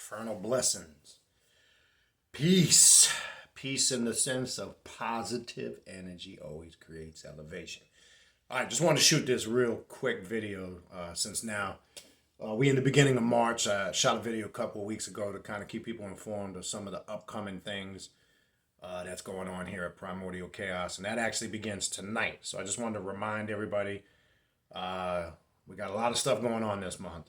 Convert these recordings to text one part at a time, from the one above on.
Infernal blessings. Peace. Peace in the sense of positive energy always creates elevation. All right, just wanted to shoot this real quick video since now we in the beginning of March. I shot a video a couple of weeks ago to kind of keep people informed of some of the upcoming things that's going on here at Primordial Chaos, and that actually begins tonight. So I just wanted to remind everybody we got a lot of stuff going on this month.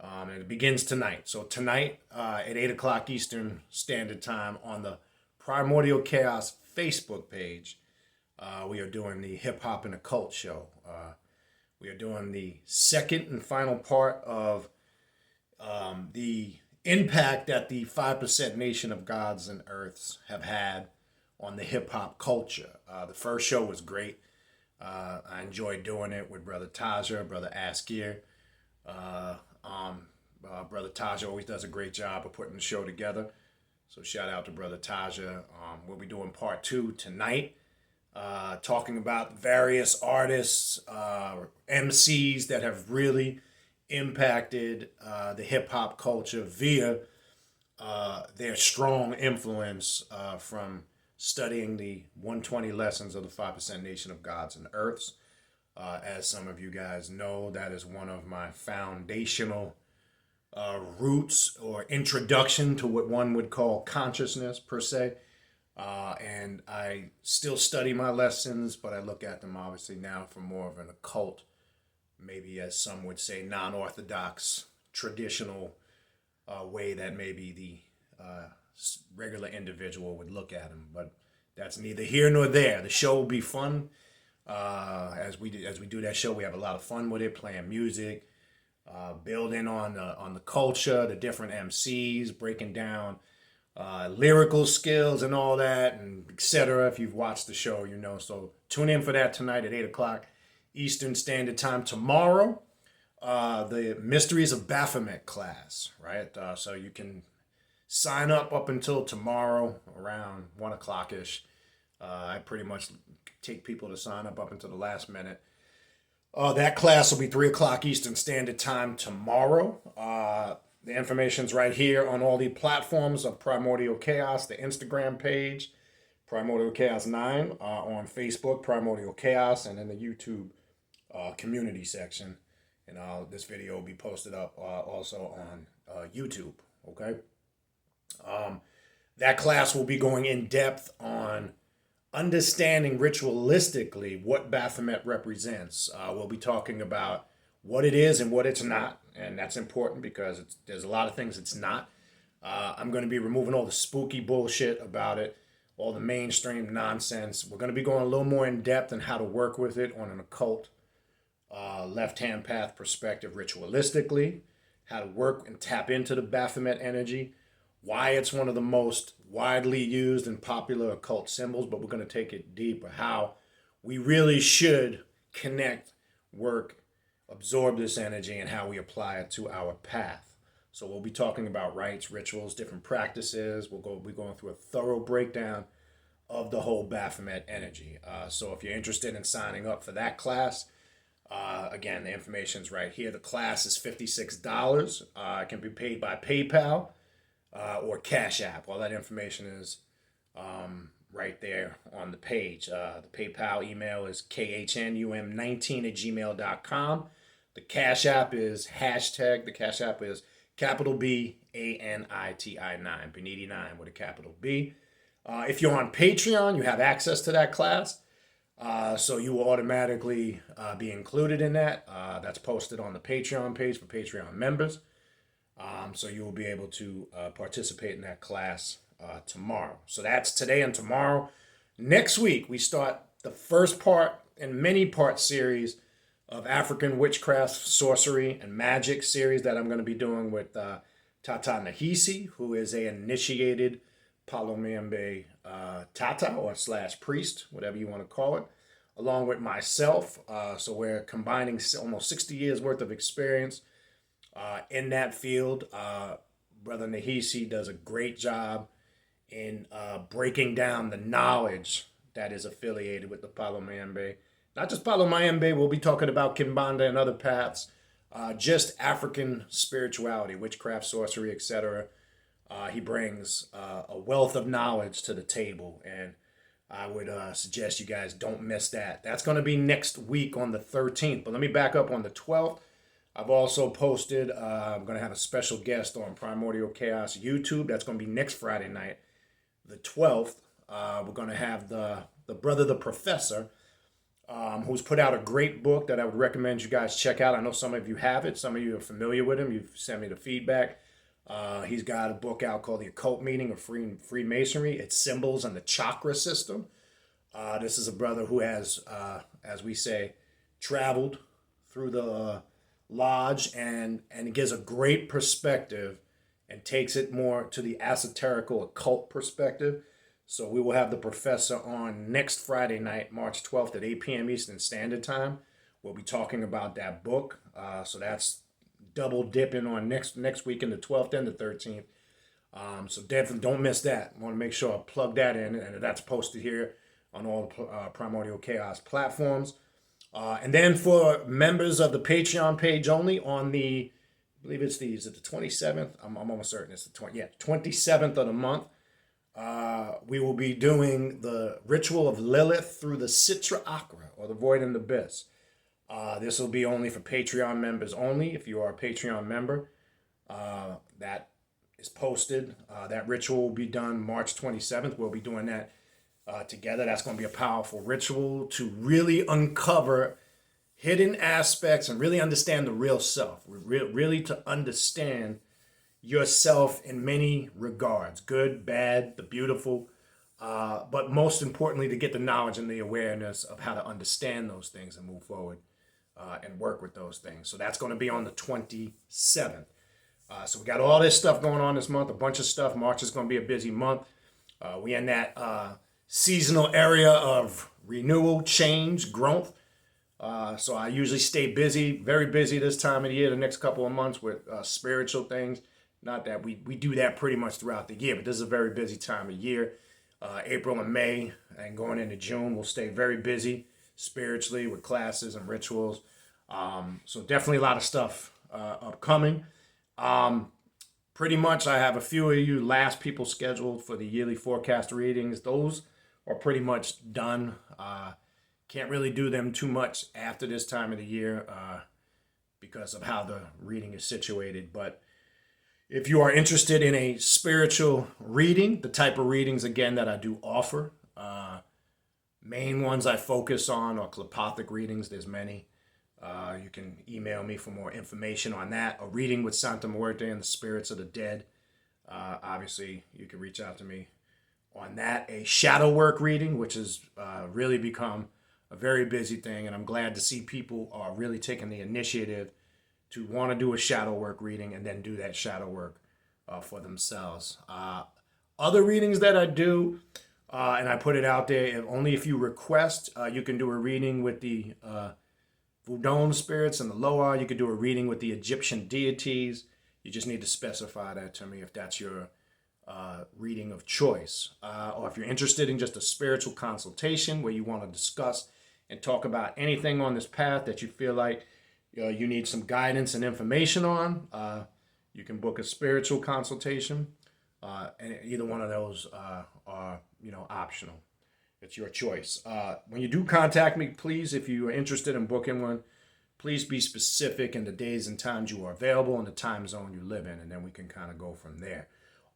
And it begins tonight. So tonight at 8 o'clock Eastern Standard Time on the Primordial Chaos Facebook page, we are doing the Hip Hop and Occult show. We are doing the second and final part of the impact that the 5% Nation of Gods and Earths have had on the hip hop culture. The first show was great. I enjoyed doing it with Brother Taja, Brother Askir. Brother Taja always does a great job of putting the show together. So shout out to Brother Taja. We'll be doing part 2 tonight, talking about various artists, MCs that have really impacted the hip hop culture via their strong influence from studying the 120 lessons of the 5% Nation of Gods and Earths. As some of you guys know, that is one of my foundational roots or introduction to what one would call consciousness per se. And I still study my lessons, but I look at them obviously now from more of an occult, maybe as some would say non-orthodox, traditional way that maybe the regular individual would look at them. But that's neither here nor there. The show will be fun. As we do that show, we have a lot of fun with it, playing music, building on the culture, the different MCs, breaking down lyrical skills and all that, and etc. If you've watched the show, you know. So tune in for that tonight at 8 o'clock Eastern Standard Time. Tomorrow, the Mysteries of Baphomet class, right? So you can sign up until tomorrow around 1 o'clock-ish. I pretty much take people to sign up until the last minute. That class will be 3 o'clock Eastern Standard Time tomorrow. The information's right here on all the platforms of Primordial Chaos, the Instagram page, Primordial Chaos 9, on Facebook, Primordial Chaos, and in the YouTube community section. And this video will be posted up also on YouTube, okay? That class will be going in depth on understanding ritualistically what Baphomet represents. We'll be talking about what it is and what it's not, and that's important because there's a lot of things it's not. I'm going to be removing all the spooky bullshit about it, all the mainstream nonsense. We're going to be going a little more in depth on how to work with it on an occult, left-hand path perspective ritualistically, how to work and tap into the Baphomet energy, why it's one of the most widely used and popular occult symbols, but we're going to take it deeper, how we really should connect, work, absorb this energy, and how we apply it to our path. So we'll be talking about rites, rituals, different practices. We'll be going through a thorough breakdown of the whole Baphomet energy. So if you're interested in signing up for that class, again, the information's right here. The class is $56. It can be paid by PayPal or Cash App. All that information is right there on the page. The PayPal email is khnum19@gmail.com. The Cash App is the Cash App is capital B ANITI9, Beniti 9 with a capital B. If you're on Patreon, you have access to that class. So you will automatically be included in that. That's posted on the Patreon page for Patreon members. So you will be able to participate in that class tomorrow. So that's today and tomorrow. Next week, we start the first part and many-part series of African witchcraft, sorcery, and magic series that I'm going to be doing with Tata Nahisi, who is a initiated Palomembe Tata or / priest, whatever you want to call it, along with myself. So we're combining almost 60 years worth of experience in that field. Brother Nahisi does a great job in breaking down the knowledge that is affiliated with the Palomembe. Not just Palomembe, we'll be talking about Kimbanda and other paths, just African spirituality, witchcraft, sorcery, etc. He brings a wealth of knowledge to the table, and I would suggest you guys don't miss that. That's going to be next week on the 13th. But let me back up on the 12th. I've also posted, I'm going to have a special guest on Primordial Chaos YouTube. That's going to be next Friday night, the 12th. We're going to have the brother, the professor, who's put out a great book that I would recommend you guys check out. I know some of you have it. Some of you are familiar with him. You've sent me the feedback. He's got a book out called The Occult Meaning of Freemasonry, its Symbols and the Chakra System. This is a brother who has, as we say, traveled through the lodge and gives a great perspective and takes it more to the esoterical occult perspective. So we will have the professor on next Friday night, March 12th at 8 p.m. Eastern Standard Time. We'll be talking about that book. So that's double dipping on next weekend, the 12th and the 13th. So definitely don't miss that. I want to make sure I plug that in, and that's posted here on all Primordial Chaos platforms. And then for members of the Patreon page only, on the, I believe is it the 27th? I'm almost certain it's the 27th of the month. We will be doing the ritual of Lilith through the Citra Akra, or the Void and the Abyss. This will be only for Patreon members only. If you are a Patreon member, that is posted. That ritual will be done March 27th. We'll be doing that together. That's going to be a powerful ritual to really uncover hidden aspects and really understand the real self. Really to understand yourself in many regards, good, bad, the beautiful, but most importantly, to get the knowledge and the awareness of how to understand those things and move forward and work with those things. So that's going to be on the 27th. So we got all this stuff going on this month, a bunch of stuff. March is going to be a busy month. We in that seasonal area of renewal, change, growth. So I usually stay busy, very busy this time of the year, the next couple of months with spiritual things. Not that we do that pretty much throughout the year, but this is a very busy time of year. April and May and going into June, we'll stay very busy spiritually with classes and rituals. So definitely a lot of stuff upcoming. Pretty much I have a few of you last people scheduled for the yearly forecast readings. Those are pretty much done. Can't really do them too much after this time of the year because of how the reading is situated. But if you are interested in a spiritual reading, the type of readings, again, that I do offer, main ones I focus on are telepathic readings. There's many. You can email me for more information on that. A reading with Santa Muerte and the spirits of the dead. Obviously, you can reach out to me on that. A shadow work reading, which has really become a very busy thing, and I'm glad to see people are really taking the initiative to want to do a shadow work reading and then do that shadow work for themselves. Other readings that I do, and I put it out there, only if you request, you can do a reading with the Vodun spirits and the Loa. You could do a reading with the Egyptian deities. You just need to specify that to me if that's your reading of choice. Or if you're interested in just a spiritual consultation where you want to discuss and talk about anything on this path that you feel like you need some guidance and information on, you can book a spiritual consultation. And either one of those are, optional. It's your choice. When you do contact me, please, if you are interested in booking one, please be specific in the days and times you are available and the time zone you live in, and then we can kind of go from there.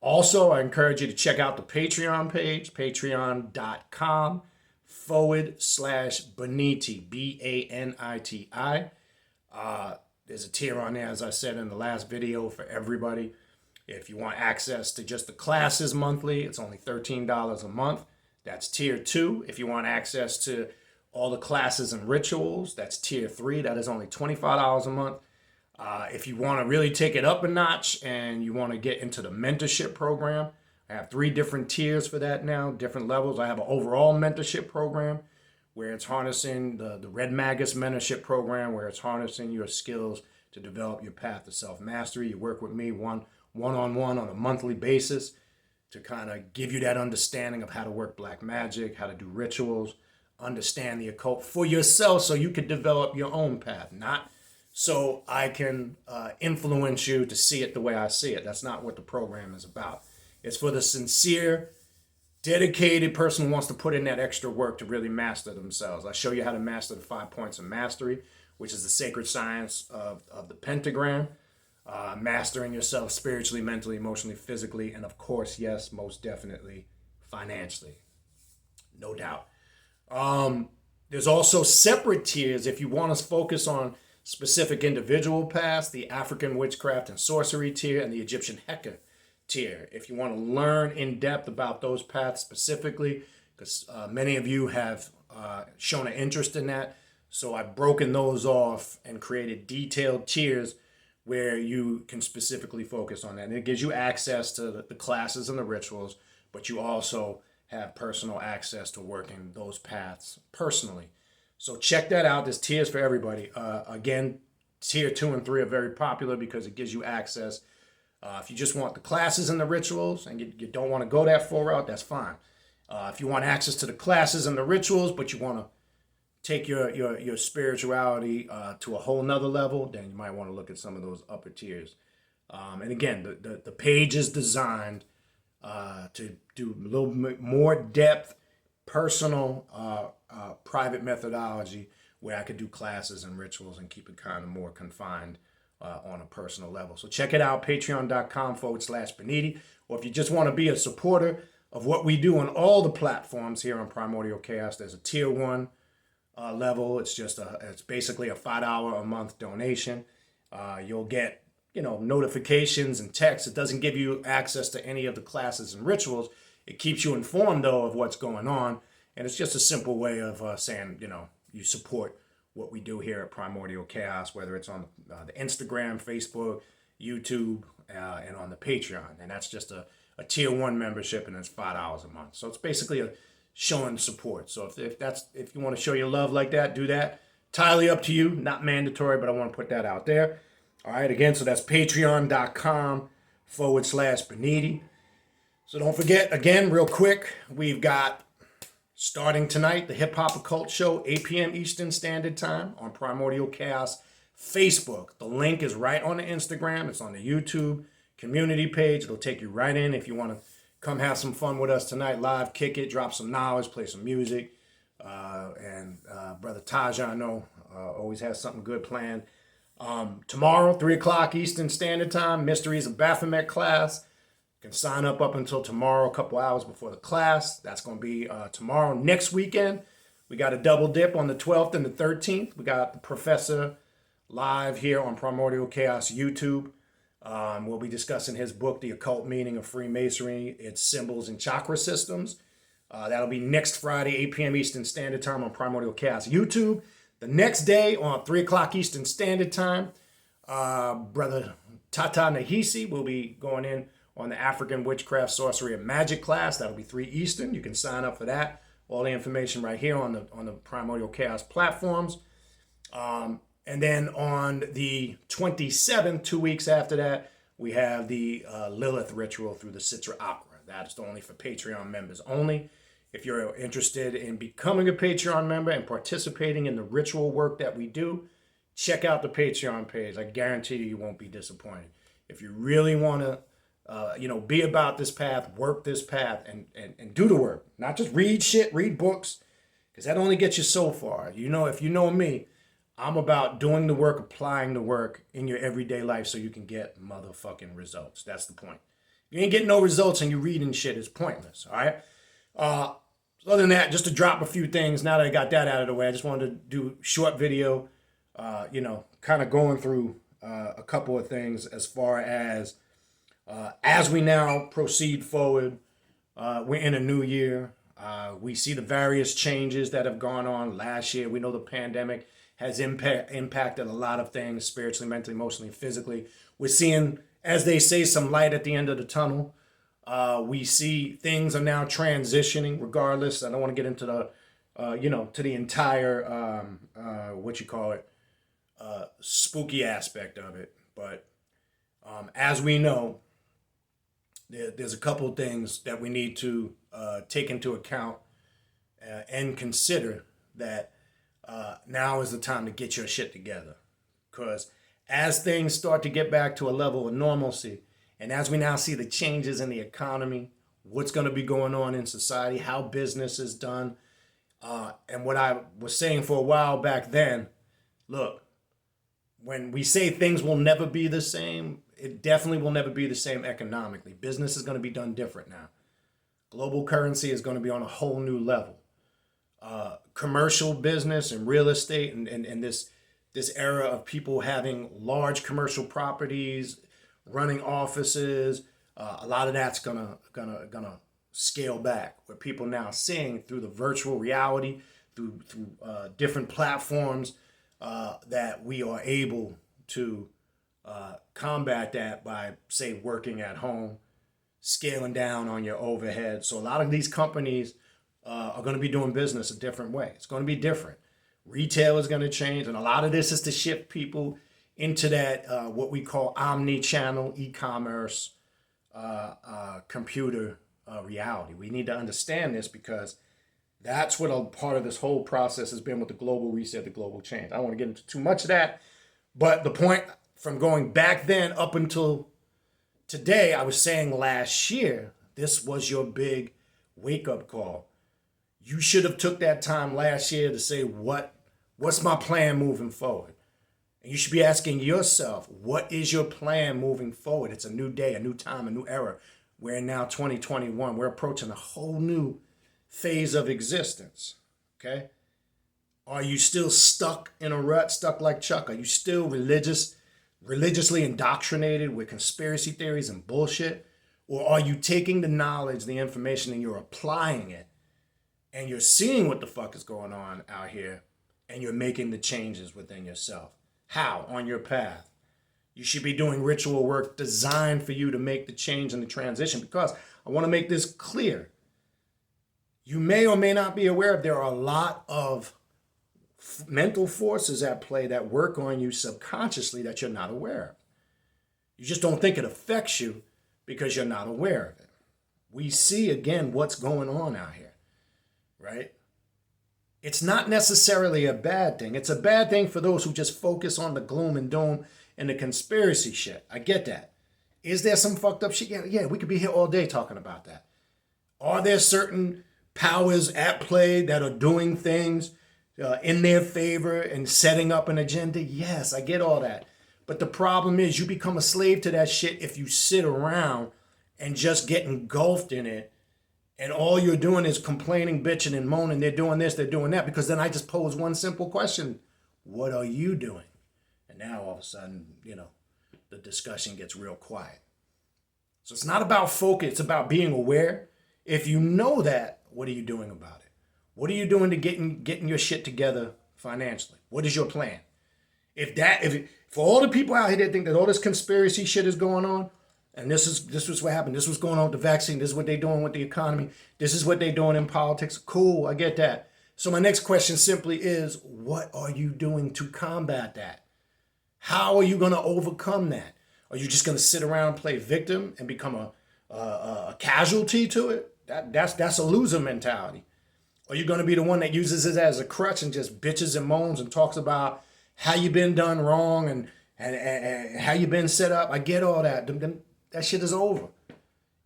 Also, I encourage you to check out the Patreon page, patreon.com/Baniti, Baniti. There's a tier on there, as I said in the last video, for everybody. If you want access to just the classes monthly, it's only $13 a month. That's tier 2. If you want access to all the classes and rituals, that's tier 3. That is only $25 a month. If you want to really take it up a notch and you want to get into the mentorship program, I have 3 different tiers for that now, different levels. I have an overall mentorship program where it's harnessing the Red Magus mentorship program, where it's harnessing your skills to develop your path to self-mastery. You work with me one-on-one on a monthly basis to kind of give you that understanding of how to work black magic, how to do rituals, understand the occult for yourself so you could develop your own path, not so I can influence you to see it the way I see it. That's not what the program is about. It's for the sincere, dedicated person who wants to put in that extra work to really master themselves. I show you how to master the 5 points of mastery, which is the sacred science of the pentagram. Mastering yourself spiritually, mentally, emotionally, physically, and of course, yes, most definitely, financially. No doubt. There's also separate tiers if you want to focus on specific individual paths, the African witchcraft and sorcery tier and the Egyptian Heka tier. If you want to learn in depth about those paths specifically, because many of you have shown an interest in that. So I've broken those off and created detailed tiers where you can specifically focus on that. And it gives you access to the classes and the rituals, but you also have personal access to working those paths personally. So check that out. There's tiers for everybody. Again, tier 2 and 3 are very popular because it gives you access. If you just want the classes and the rituals and you don't want to go that full route, that's fine. If you want access to the classes and the rituals, but you want to take your spirituality to a whole nother level, then you might want to look at some of those upper tiers. And again, the page is designed to do a little bit more depth, personal, private methodology where I could do classes and rituals and keep it kind of more confined on a personal level. So check it out, patreon.com/Beniti. Or if you just want to be a supporter of what we do on all the platforms here on Primordial Chaos, there's a tier 1 level. It's basically a $5 a month donation. You'll get notifications and texts. It doesn't give you access to any of the classes and rituals. It keeps you informed though of what's going on, and it's just a simple way of saying you support what we do here at Primordial Chaos, whether it's on the Instagram, Facebook, YouTube, and on the Patreon. And that's just a tier 1 membership, and it's $5 a month. So it's basically a showing support. So if you want to show your love like that, do that. Entirely up to you, not mandatory, but I want to put that out there. All right, again, so that's patreon.com/Beniti. So don't forget, again, real quick, we've got starting tonight the Hip Hop Occult Show, 8 p.m. Eastern Standard Time on Primordial Chaos Facebook. The link is right on the Instagram. It's on the YouTube community page. It'll take you right in if you want to come have some fun with us tonight, live, kick it, drop some knowledge, play some music. And Brother Taja, I know, always has something good planned. Tomorrow, 3 o'clock Eastern Standard Time, Mysteries of Baphomet class. You can sign up until tomorrow, a couple hours before the class. That's going to be tomorrow. Next weekend, we got a double dip on the 12th and the 13th. We got the Professor live here on Primordial Chaos YouTube. We'll be discussing his book, The Occult Meaning of Freemasonry, Its Symbols and Chakra Systems. That'll be next Friday, 8 p.m. Eastern Standard Time on Primordial Chaos YouTube. The next day on 3 o'clock Eastern Standard Time, Brother Tata Nahisi will be going in on the African Witchcraft, Sorcery, and Magic class. That'll be 3 Eastern. You can sign up for that. All the information right here on the Primordial Chaos platforms. And then on the 27th, 2 weeks after that, we have the Lilith ritual through the Citra Aqua. That's only for Patreon members only. If you're interested in becoming a Patreon member and participating in the ritual work that we do, check out the Patreon page. I guarantee you won't be disappointed. If you really want to, be about this path, work this path, and do the work. Not just read shit, read books, because that only gets you so far. If you know me, I'm about doing the work, applying the work in your everyday life so you can get motherfucking results. That's the point. You ain't getting no results and you reading shit is pointless, all right? Other than that, just to drop a few things, now that I got that out of the way, I just wanted to do a short video, kind of going through a couple of things as far as we now proceed forward, we're in a new year. We see the various changes that have gone on last year. We know the pandemic has impacted a lot of things spiritually, mentally, emotionally, physically. We're seeing, as they say, some light at the end of the tunnel. We see things are now transitioning regardless. I don't want to get into the, to the entire, spooky aspect of it. But as we know, there's a couple of things that we need to take into account and consider that now is the time to get your shit together. Because as things start to get back to a level of normalcy, and as we now see the changes in the economy, what's going to be going on in society, how business is done, and what I was saying for a while back then, look, when we say things will never be the same, it definitely will never be the same economically. Business is going to be done different now. Global currency is going to be on a whole new level. Commercial business and real estate and this era of people having large commercial properties, running offices, a lot of that's gonna scale back. Where people now seeing through the virtual reality, through different platforms, that we are able to combat that by, say, working at home, scaling down on your overhead. So a lot of these companies are going to be doing business a different way. It's going to be different. Retail is going to change, and a lot of this is to shift people into that what we call omni-channel e-commerce computer reality. We need to understand this because that's what a part of this whole process has been with the global reset, the global change. I don't want to get into too much of that, but the point from going back then up until today, I was saying last year, this was your big wake-up call. You should have took that time last year to say, what's my plan moving forward? And you should be asking yourself, what is your plan moving forward? It's a new day, a new time, a new era. We're in now 2021. We're approaching a whole new phase of existence, okay? Are you still stuck in a rut, stuck like Chuck? Are you still religiously indoctrinated with conspiracy theories and bullshit? Or are you taking the knowledge, the information, and you're applying it, and you're seeing what the fuck is going on out here, and you're making the changes within yourself? How? On your path. You should be doing ritual work designed for you to make the change and the transition, because I want to make this clear. You may or may not be aware of there are a lot of mental forces at play that work on you subconsciously that you're not aware of. You just don't think it affects you because you're not aware of it. We see, again, what's going on out here, right? It's not necessarily a bad thing. It's a bad thing for those who just focus on the gloom and doom and the conspiracy shit. I get that. Is there some fucked up shit? Yeah, we could be here all day talking about that. Are there certain powers at play that are doing things in their favor and setting up an agenda? Yes, I get all that. But the problem is you become a slave to that shit if you sit around and just get engulfed in it, and all you're doing is complaining, bitching, and moaning. They're doing this, they're doing that. Because then I just pose one simple question. What are you doing? And now all of a sudden, the discussion gets real quiet. So it's not about focus, it's about being aware. If you know that, what are you doing about it? What are you doing to getting your shit together financially? What is your plan? If for all the people out here that think that all this conspiracy shit is going on, and this was what happened, this was going on with the vaccine, this is what they're doing with the economy, this is what they're doing in politics, cool, I get that. So my next question simply is, what are you doing to combat that? How are you going to overcome that? Are you just going to sit around and play victim and become a casualty to it? That's a loser mentality. Are you going to be the one that uses it as a crutch and just bitches and moans and talks about how you been done wrong and how you been set up? I get all that. That shit is over.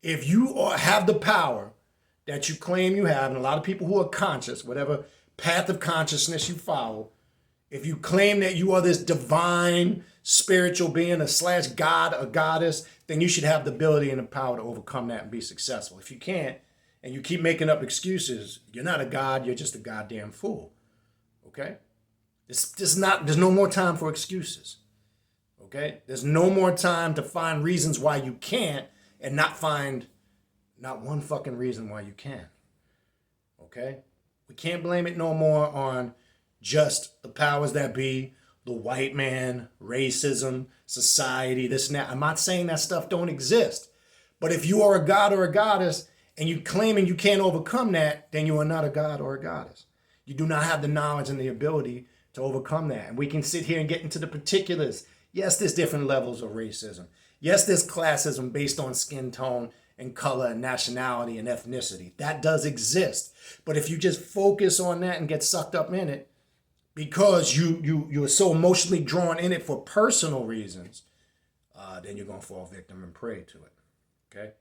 If you have the power that you claim you have, and a lot of people who are conscious, whatever path of consciousness you follow, if you claim that you are this divine spiritual being, / god, a goddess, then you should have the ability and the power to overcome that and be successful. If you can't, and you keep making up excuses, you're not a god, you're just a goddamn fool. Okay? There's no more time for excuses. Okay? There's no more time to find reasons why you can't and not find not one fucking reason why you can. Okay? We can't blame it no more on just the powers that be, the white man, racism, society, this and that. I'm not saying that stuff don't exist. But if you are a god or a goddess and you claiming you can't overcome that, then you are not a god or a goddess. You do not have the knowledge and the ability to overcome that. And we can sit here and get into the particulars. Yes, there's different levels of racism. Yes, there's classism based on skin tone and color and nationality and ethnicity. That does exist. But if you just focus on that and get sucked up in it, because you are so emotionally drawn in it for personal reasons, then you're going to fall victim and prey to it. Okay?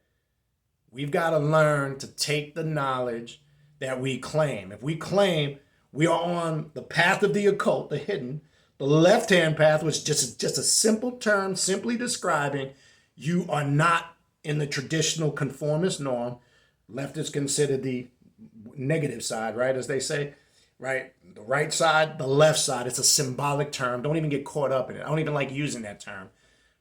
We've got to learn to take the knowledge that we claim. If we claim we are on the path of the occult, the hidden, the left-hand path, which just a simple term, simply describing you are not in the traditional conformist norm. Left is considered the negative side, right, as they say, right? The right side, the left side. It's a symbolic term. Don't even get caught up in it. I don't even like using that term,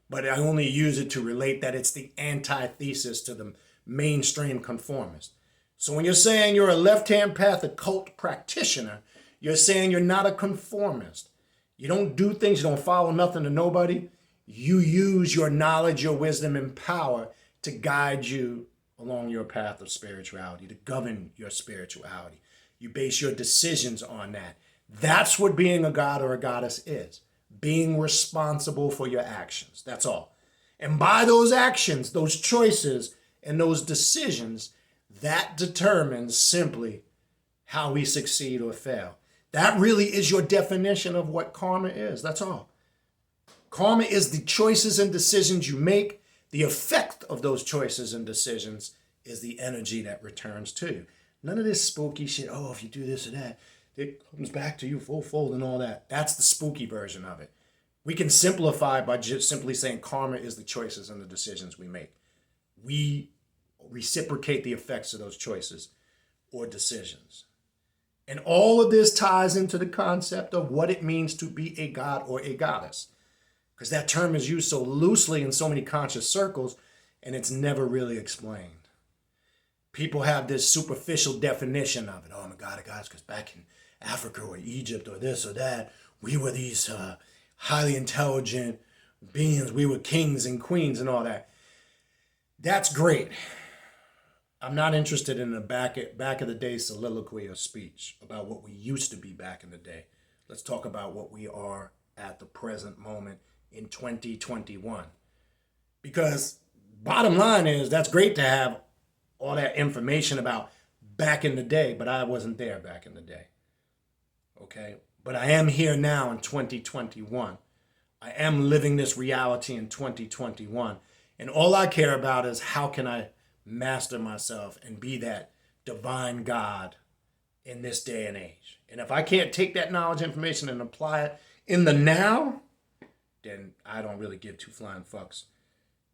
but I only use it to relate that it's the antithesis to the mainstream conformist. So when you're saying you're a left-hand path occult practitioner, you're saying you're not a conformist. You don't do things, you don't follow nothing to nobody. You use your knowledge, your wisdom, and power to guide you along your path of spirituality, to govern your spirituality. You base your decisions on that. That's what being a god or a goddess is. Being responsible for your actions. That's all. And by those actions, those choices, and those decisions, that determines simply how we succeed or fail. That really is your definition of what karma is. That's all. Karma is the choices and decisions you make. The effect of those choices and decisions is the energy that returns to you. None of this spooky shit, oh, if you do this or that, it comes back to you full and all that. That's the spooky version of it. We can simplify by just simply saying karma is the choices and the decisions we make. We reciprocate the effects of those choices or decisions. And all of this ties into the concept of what it means to be a god or a goddess. Because that term is used so loosely in so many conscious circles, and it's never really explained. People have this superficial definition of it. Oh, I'm a god or goddess because back in Africa or Egypt or this or that, we were these highly intelligent beings. We were kings and queens and all that. That's great. I'm not interested in a back of the day soliloquy or speech about what we used to be back in the day. Let's talk about what we are at the present moment in 2021. Because bottom line is that's great to have all that information about back in the day, but I wasn't there back in the day. Okay? But I am here now in 2021. I am living this reality in 2021. And all I care about is how can I master myself and be that divine God in this day and age. And if I can't take that knowledge, information, and apply it in the now, then I don't really give two flying fucks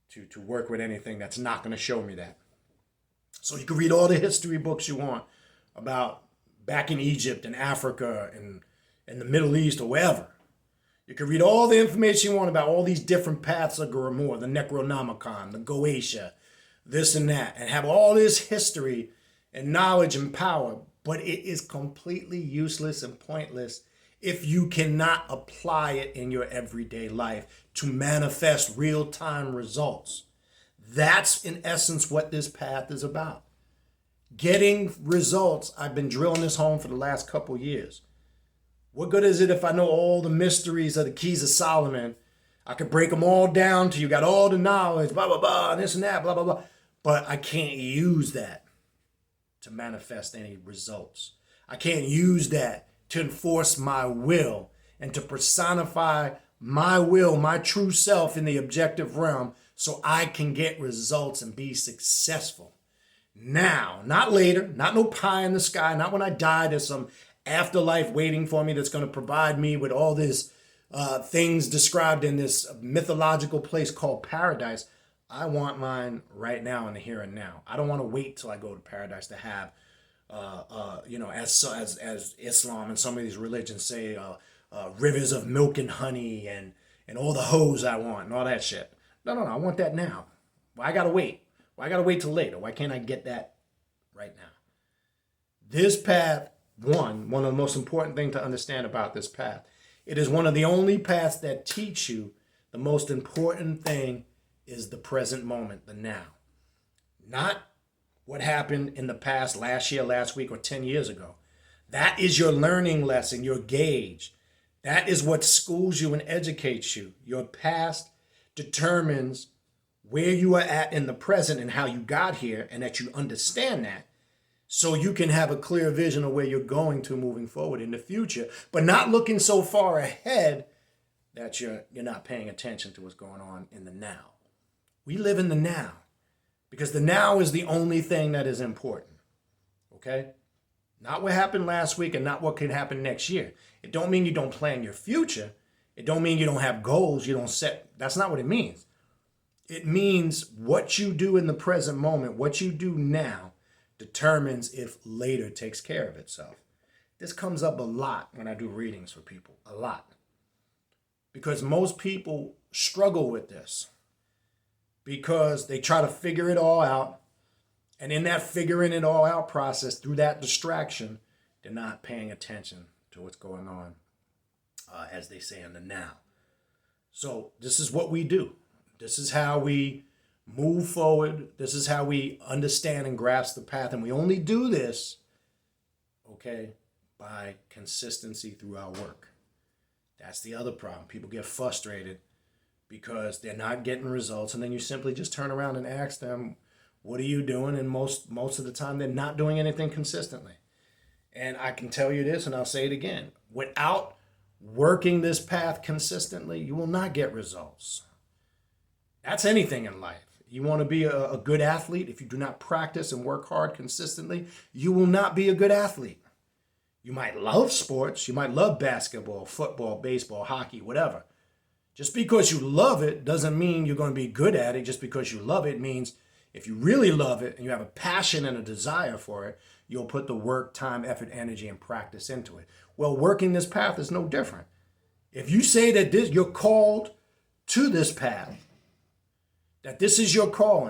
to work with anything that's not going to show me that. So you can read all the history books you want about back in Egypt and Africa and in the Middle East or wherever. You can read all the information you want about all these different paths of Grimoire, the Necronomicon, the Goetia, this and that, and have all this history and knowledge and power, but it is completely useless and pointless if you cannot apply it in your everyday life to manifest real-time results. That's in essence what this path is about. Getting results. I've been drilling this home for the last couple years. What good is it if I know all the mysteries of the keys of Solomon? I could break them all down to you, got all the knowledge, blah, blah, blah, this and that, blah, blah, blah. But I can't use that to manifest any results. I can't use that to enforce my will and to personify my will, my true self in the objective realm so I can get results and be successful. Now, not later, not no pie in the sky, not when I die, there's some afterlife waiting for me that's going to provide me with all these things described in this mythological place called paradise. I want mine right now in the here and now. I don't want to wait till I go to paradise to have, as Islam and some of these religions say, rivers of milk and honey and all the hoes I want and all that shit. No, I want that now. Why I gotta wait? Why I gotta wait till later? Why can't I get that right now? This path, one of the most important things to understand about this path, it is one of the only paths that teach you the most important thing is the present moment, the now. Not what happened in the past, last year, last week, or 10 years ago. That is your learning lesson, your gauge. That is what schools you and educates you. Your past determines where you are at in the present and how you got here, and that you understand that so you can have a clear vision of where you're going to moving forward in the future, but not looking so far ahead that you're not paying attention to what's going on in the now. We live in the now because the now is the only thing that is important, okay? Not what happened last week and not what could happen next year. It don't mean you don't plan your future. It don't mean you don't have goals, you don't set. That's not what it means. It means what you do in the present moment, what you do now, determines if later takes care of itself. This comes up a lot when I do readings for people, a lot. Because most people struggle with this because they try to figure it all out. And in that figuring it all out process, through that distraction, they're not paying attention to what's going on, as they say, in the now. So this is what we do. This is how we move forward. This is how we understand and grasp the path. And we only do this, okay, by consistency through our work. That's the other problem. People get frustrated because they're not getting results. And then you simply just turn around and ask them, what are you doing? And most of the time, they're not doing anything consistently. And I can tell you this, and I'll say it again. Without working this path consistently, you will not get results. That's anything in life. You want to be a good athlete. If you do not practice and work hard consistently, you will not be a good athlete. You might love sports. You might love basketball, football, baseball, hockey, whatever. Just because you love it doesn't mean you're going to be good at it. Just because you love it means if you really love it and you have a passion and a desire for it, you'll put the work, time, effort, energy, and practice into it. Well, working this path is no different. If you say that you're called to this path, that this is your calling,